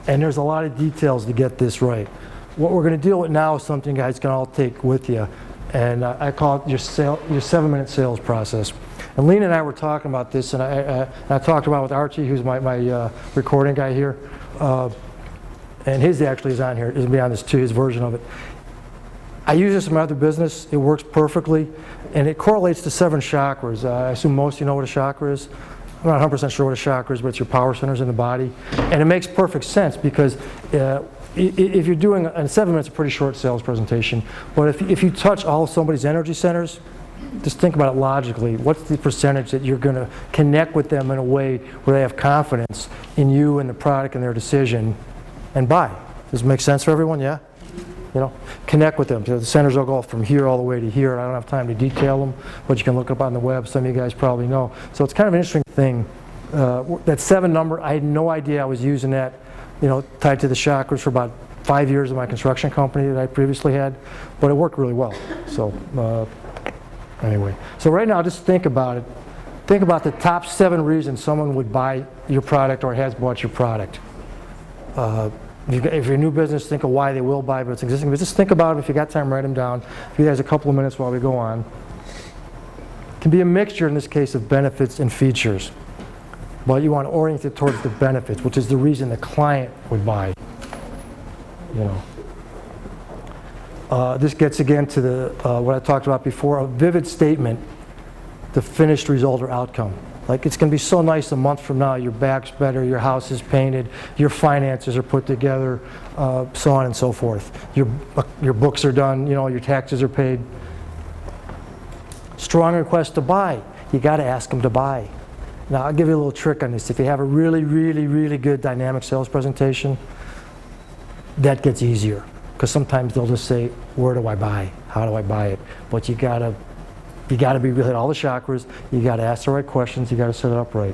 And there's a lot of details to get this right. What we're going to deal with now is something you guys can all take with you. And I call it your 7-minute sales process. And Lena and I were talking about this, and I talked about it with Archie, who's my recording guy here. And his actually is on here. It's going to be on this too, his version of it. I use this in my other business. It works perfectly. And it correlates to 7 chakras. I assume most of you know what a chakra is. I'm not 100% sure what a chakra is, but it's your power centers in the body. And it makes perfect sense because if you're doing, and 7 minutes is a pretty short sales presentation, but if you touch all of somebody's energy centers, just think about it logically. What's the percentage that you're going to connect with them in a way where they have confidence in you and the product and their decision and buy? Does it make sense for everyone? Yeah? You know, connect with them. So the centers will go from here all the way to here. I don't have time to detail them, but you can look up on the web. Some of you guys probably know. So it's kind of an interesting thing. That 7 number, I had no idea I was using that, you know, tied to the chakras for about 5 years of my construction company that I previously had, but it worked really well. So anyway, so right now just think about it. Think about the top 7 reasons someone would buy your product or has bought your product. If you're a new business, think of why they will buy, but it's existing business. Think about them. If you got time, write them down. If you guys a couple of minutes while we go on. It can be a mixture in this case of benefits and features, but you want to orient it towards the benefits, which is the reason the client would buy. You know, this gets again to the what I talked about before: a vivid statement, the finished result or outcome. Like, it's going to be so nice a month from now, your back's better, your house is painted, your finances are put together, so on and so forth. Your books are done, you know, your taxes are paid. Strong request to buy. You got to ask them to buy. Now, I'll give you a little trick on this. If you have a really, really, really good dynamic sales presentation, that gets easier. Because sometimes they'll just say, where do I buy? How do I buy it? But you got to be hit all the chakras. You got to ask the right questions. You got to set it up right.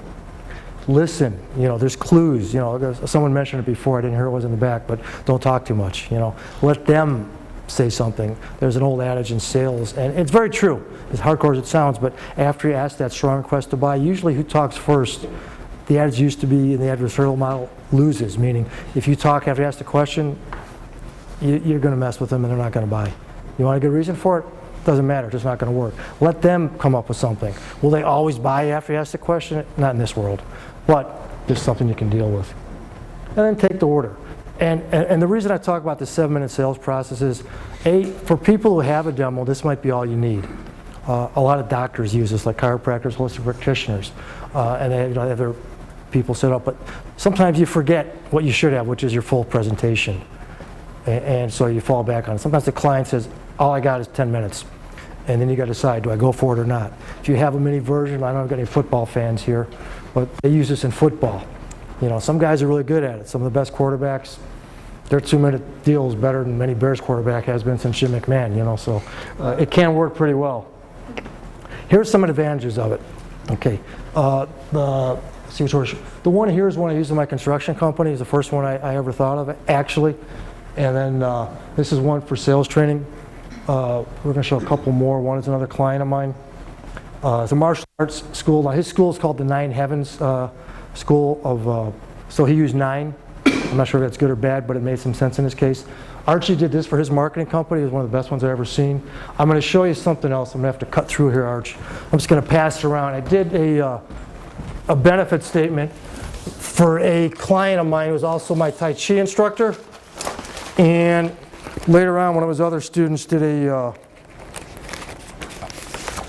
Listen. You know, there's clues. You know, someone mentioned it before. I didn't hear it was in the back, but don't talk too much. You know, let them say something. There's an old adage in sales, and it's very true. As hardcore as it sounds, but after you ask that strong request to buy, usually who talks first? The adage used to be in the adversarial model loses. Meaning, if you talk after you ask the question, you're going to mess with them, and they're not going to buy. You want a good reason for it? Doesn't matter, it's just not going to work. Let them come up with something. Will they always buy after you ask the question? Not in this world, but there's something you can deal with. And then take the order. And the reason I talk about the 7-minute sales process is, for people who have a demo, this might be all you need. A lot of doctors use this, like chiropractors, holistic practitioners, and they have their people set up. But sometimes you forget what you should have, which is your full presentation. And so you fall back on it. Sometimes the client says, all I got is 10 minutes. And then you got to decide, do I go for it or not? If you have a mini version, I don't know if I've got any football fans here, but they use this in football. You know, some guys are really good at it. Some of the best quarterbacks, their 2-minute deal is better than many Bears quarterback has been since Jim McMahon, you know, so it can work pretty well. Here's some advantages of it. Okay, the one here is one I use in my construction company. It's the first one I ever thought of, actually. And then this is one for sales training. We're going to show a couple more. One is another client of mine. It's a martial arts school. Now, his school is called the 9 Heavens School of, so he used 9. I'm not sure if that's good or bad, but it made some sense in this case. Archie did this for his marketing company. It was one of the best ones I've ever seen. I'm going to show you something else. I'm going to have to cut through here, Arch. I'm just going to pass it around. I did a benefit statement for a client of mine who was also my Tai Chi instructor. And later on, one of his other students did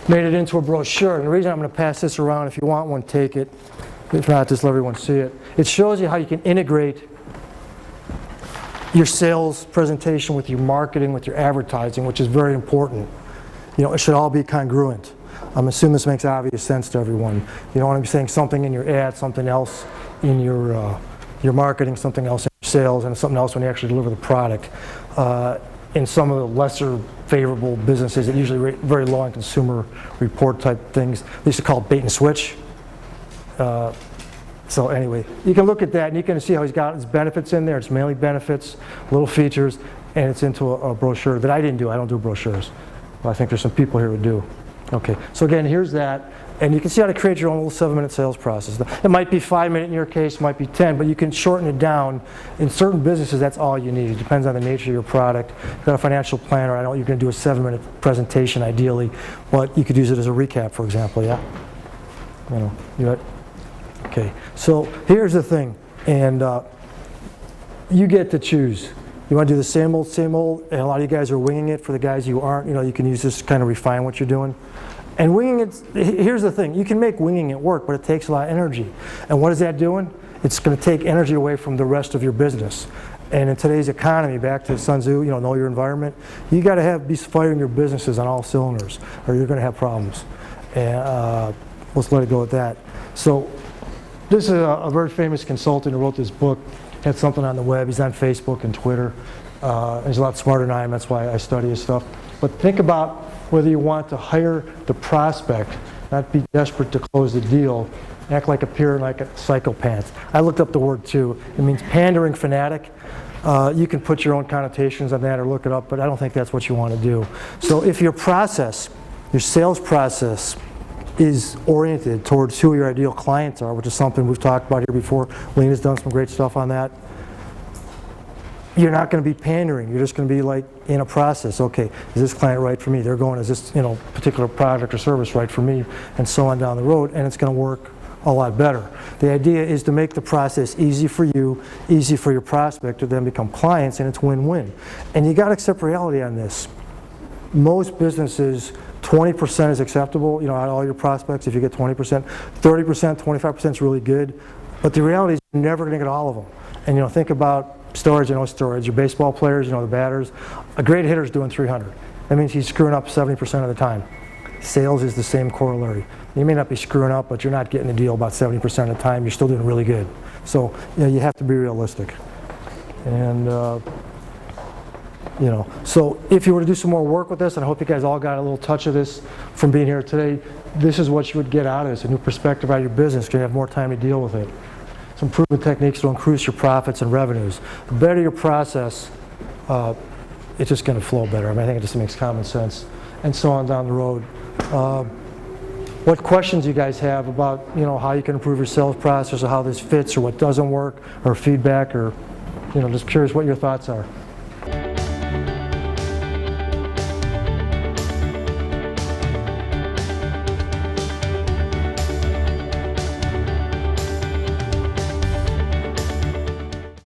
made it into a brochure. And the reason I'm going to pass this around, if you want one, take it. If not, just let everyone see it. It shows you how you can integrate your sales presentation with your marketing, with your advertising, which is very important. You know, it should all be congruent. I'm assuming this makes obvious sense to everyone. You don't want to be saying something in your ad, something else in your marketing, something else in your sales, and something else when you actually deliver the product. In some of the lesser favorable businesses that usually rate very low on consumer report type things, they used to call it bait and switch. So anyway, you can look at that and you can see how he's got his benefits in there. It's mainly benefits, little features, and it's into a brochure that I didn't do. I don't do brochures. Well, I think there's some people here who do. Okay, so again, here's that. And you can see how to create your own little 7-minute sales process. It might be 5 minutes in your case, it might be 10, but you can shorten it down. In certain businesses, that's all you need. It depends on the nature of your product. If you've got a financial planner, I know you're going to do a 7-minute presentation ideally, but you could use it as a recap, for example, yeah? You know, okay, so here's the thing, and you get to choose. You want to do the same old, and a lot of you guys are winging it. For the guys who aren't, you can use this to kind of refine what you're doing. And winging it, here's the thing, you can make winging it work, but it takes a lot of energy. And what is that doing? It's going to take energy away from the rest of your business. And in today's economy, back to Sun Tzu, know your environment, you got to be firing your businesses on all cylinders, or you're going to have problems. And let's let it go at that. So this is a very famous consultant who wrote this book, had something on the web, he's on Facebook and Twitter. He's a lot smarter than I am, that's why I study his stuff. But think about whether you want to hire the prospect, not be desperate to close the deal, act like a peer and like a psychopath. I looked up the word too. It means pandering fanatic. You can put your own connotations on that or look it up, but I don't think that's what you want to do. So if your process, your sales process, is oriented towards who your ideal clients are, which is something we've talked about here before. Lena's done some great stuff on that. You're not going to be pandering. You're just going to be like in a process. Okay, is this client right for me? They're going, is this particular product or service right for me? And so on down the road, and it's going to work a lot better. The idea is to make the process easy for you, easy for your prospect to then become clients, and it's win-win. And you got to accept reality on this. Most businesses, 20% is acceptable, out of all your prospects. If you get 20%, 30%, 25% is really good. But the reality is you're never going to get all of them. And think about storage, storage. Your baseball players, the batters. A great hitter is doing 300. That means he's screwing up 70% of the time. Sales is the same corollary. You may not be screwing up, but you're not getting the deal about 70% of the time. You're still doing really good. So you have to be realistic. And so if you were to do some more work with this, and I hope you guys all got a little touch of this from being here today, this is what you would get out of this, a new perspective on your business. You're going to have more time to deal with it. Some proven techniques to increase your profits and revenues. The better your process, it's just going to flow better. I think it just makes common sense. And so on down the road. What questions you guys have about how you can improve your sales process, or how this fits, or what doesn't work, or feedback, or just curious what your thoughts are.